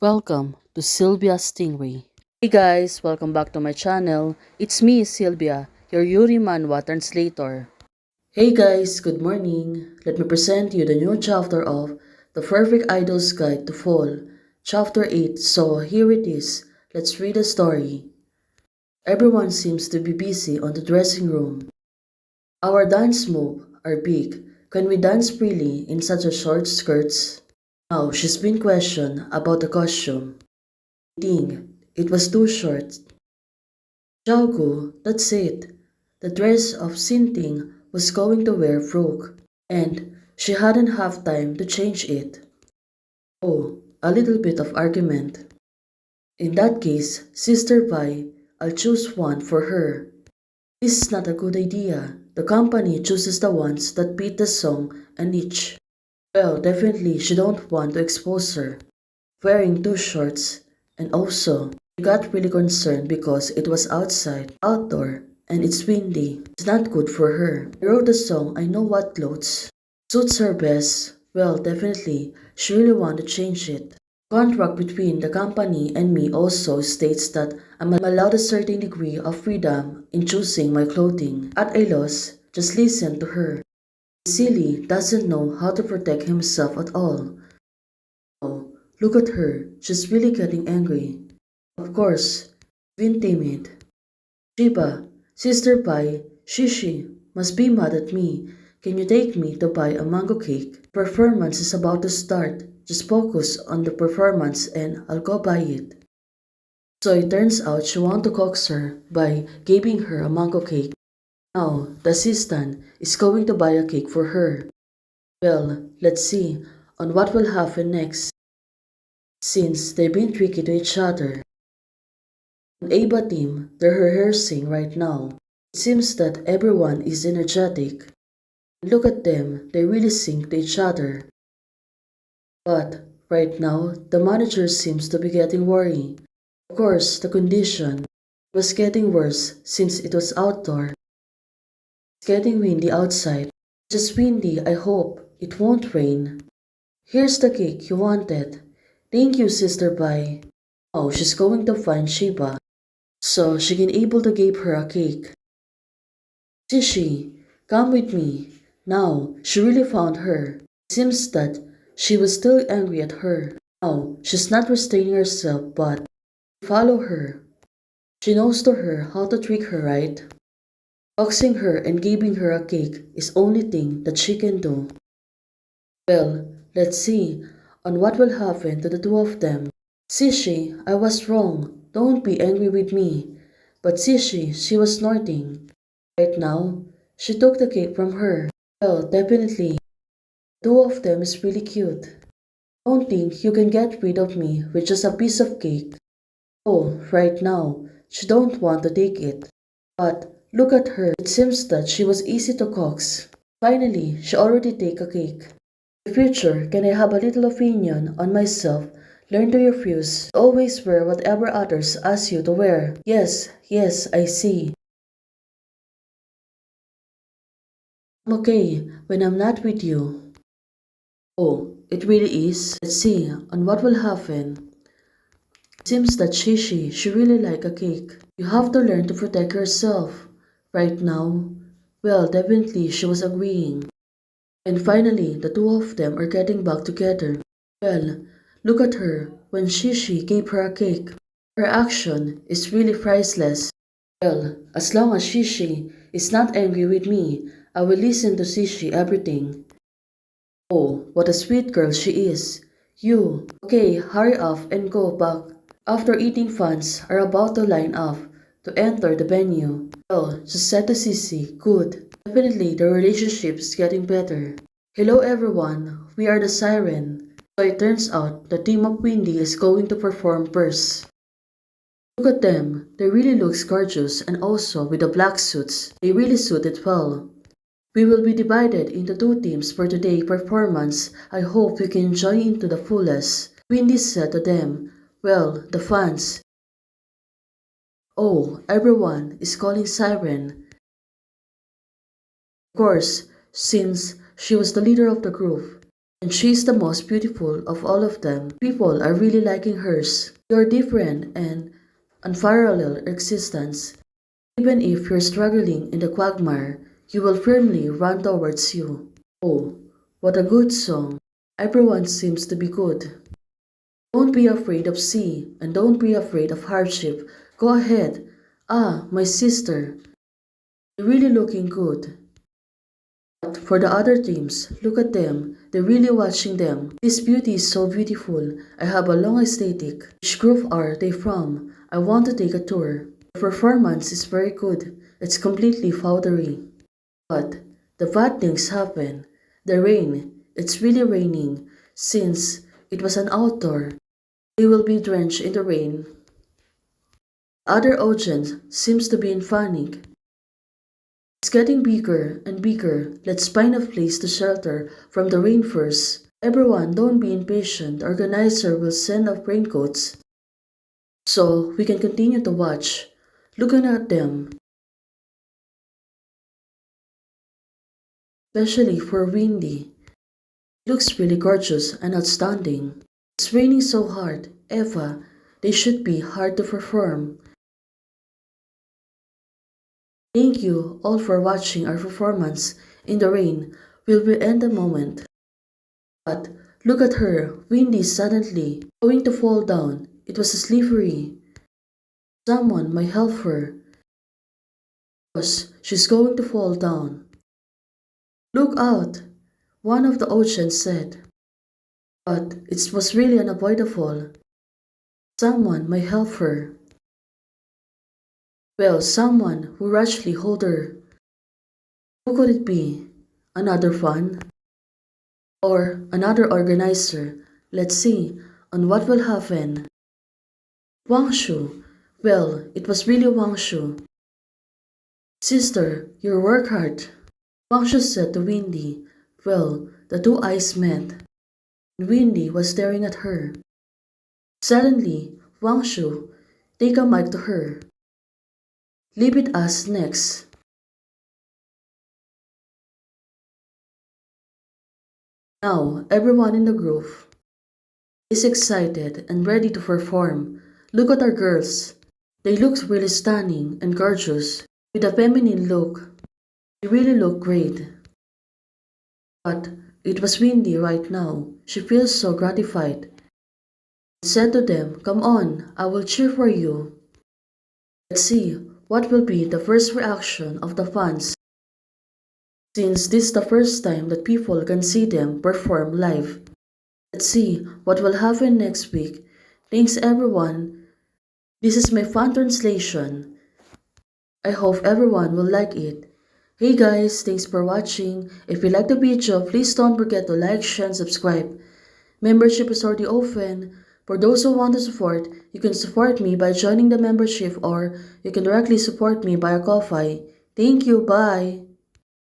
Welcome to Sylvia Stingray. Hey guys, welcome back to my channel. It's me, Sylvia, your Yuri Manhwa translator. Hey guys, good morning. Let me present you the new chapter of The Perfect Idol's Guide to Fall, Chapter 8. So here it is. Let's read the story. Everyone seems to be busy on the dressing room. Our dance moves are big. Can we dance freely in such a short skirts? Now she's been questioned about the costume. Ding, it was too short. Xiaogu, that's it. The dress of Xinting was going to wear broke, and she hadn't have time to change it. Oh, a little bit of argument. In that case, Sister Bai, I'll choose one for her. This is not a good idea. The company chooses the ones that beat the song and each. Well, definitely she don't want to expose her. Wearing two shorts, and also she got really concerned because it was outdoor, and it's windy. It's not good for her. I wrote the song I Know What Clothes suits her best. Well, definitely, she really want to change it. Contract between the company and me also states that I'm allowed a certain degree of freedom in choosing my clothing. At a loss, just listen to her. Silly doesn't know how to protect himself at all. Oh, look at her. She's really getting angry. Of course, being timid. Shiba, Sister Bai, Shishi, must be mad at me. Can you take me to buy a mango cake? Performance is about to start. Just focus on the performance and I'll go buy it. So it turns out she wanted to coax her by giving her a mango cake. Now, the assistant is going to buy a cake for her. Well, let's see on what will happen next. Since they've been tricky to each other. On Aba team, they're rehearsing right now. It seems that everyone is energetic. Look at them, they really sing to each other. But right now, the manager seems to be getting worried. Of course, the condition was getting worse since it was outdoor. It's getting windy outside. Just windy, I hope it won't rain. Here's the cake you wanted. Thank you, Sister Bai. Now she's going to find Shiba, so she can able to give her a cake. Shishi, come with me. Now she really found her. It seems that she was still angry at her. Now she's not restraining herself but follow her. She knows to her how to trick her, right? Coaxing her and giving her a cake is only thing that she can do. Well, let's see on what will happen to the two of them. Sishi, I was wrong. Don't be angry with me. But Sishi, she was snorting. Right now, she took the cake from her. Well, definitely. The two of them is really cute. Don't think you can get rid of me with just a piece of cake. Oh, right now, she don't want to take it. But look at her. It seems that she was easy to coax. Finally, she already take a cake. In the future, can I have a little opinion on myself? Learn to refuse. Always wear whatever others ask you to wear. Yes, yes, I see. I'm okay when I'm not with you. Oh, it really is. Let's see on what will happen. It seems that Shishi, she really like a cake. You have to learn to protect yourself. Right now? Well, definitely she was agreeing. And finally, the two of them are getting back together. Well, look at her when Shishi gave her a cake. Her action is really priceless. Well, as long as Shishi is not angry with me, I will listen to Shishi everything. Oh, what a sweet girl she is. You, okay, hurry up and go back. After eating fans are about to line up to enter the venue. Well, she said to Sissy, good. Definitely the relationship is getting better. Hello everyone, we are the Siren. So it turns out the team of Windy is going to perform first. Look at them, they really look gorgeous and also with the black suits, they really suit it well. We will be divided into two teams for today's performance. I hope you can enjoy it to the fullest. Windy said to them, well, the fans. Oh, everyone is calling Siren. Of course, since she was the leader of the group. And she's the most beautiful of all of them. People are really liking hers. You're different and unparalleled existence. Even if you're struggling in the quagmire, you will firmly run towards you. Oh, what a good song. Everyone seems to be good. Don't be afraid of sea, and don't be afraid of hardship. Go ahead. Ah, my sister, you're really looking good. But for the other teams, look at them. They're really watching them. This beauty is so beautiful. I have a long aesthetic. Which group are they from? I want to take a tour. The performance is very good. It's completely powdery. But the bad things happen. The rain. It's really raining. Since it was an outdoor, they will be drenched in the rain. The other audience seems to be in panic. It's getting bigger and bigger. Let's find a place to shelter from the rain first. Everyone, don't be impatient. The organizer will send up raincoats so we can continue to watch. Looking at them, especially for Windy, looks really gorgeous and outstanding. It's raining so hard. Eva, they should be hard to perform. Thank you all for watching our performance in the rain. We'll be end the moment. But look at her, Windy suddenly going to fall down. It was slippery. Someone might help her. Because she's going to fall down. Look out, one of the audience said. But it was really unavoidable. Someone might help her. Well, someone who rashly hold her. Who could it be? Another fan? Or another organizer? Let's see on what will happen. Wang Shu. Well, it was really Wang Shu. Sister, you work hard. Wang Shu said to Windy. Well, the two eyes met. Windy was staring at her. Suddenly, Wang Shu take a mic to her. Leave it us next. Now, everyone in the group is excited and ready to perform. Look at our girls. They look really stunning and gorgeous. With a feminine look, they really look great. But it was Windy right now. She feels so gratified. She said to them, come on, I will cheer for you. Let's see what will be the first reaction of the fans. Since this is the first time that people can see them perform live. Let's see what will happen next week. Thanks everyone. This is my fan translation. I hope everyone will like it. Hey guys, thanks for watching. If you like the video, please don't forget to like, share, and subscribe. Membership is already open. For those who want to support, you can support me by joining the membership or you can directly support me via Ko-Fi. Thank you, bye!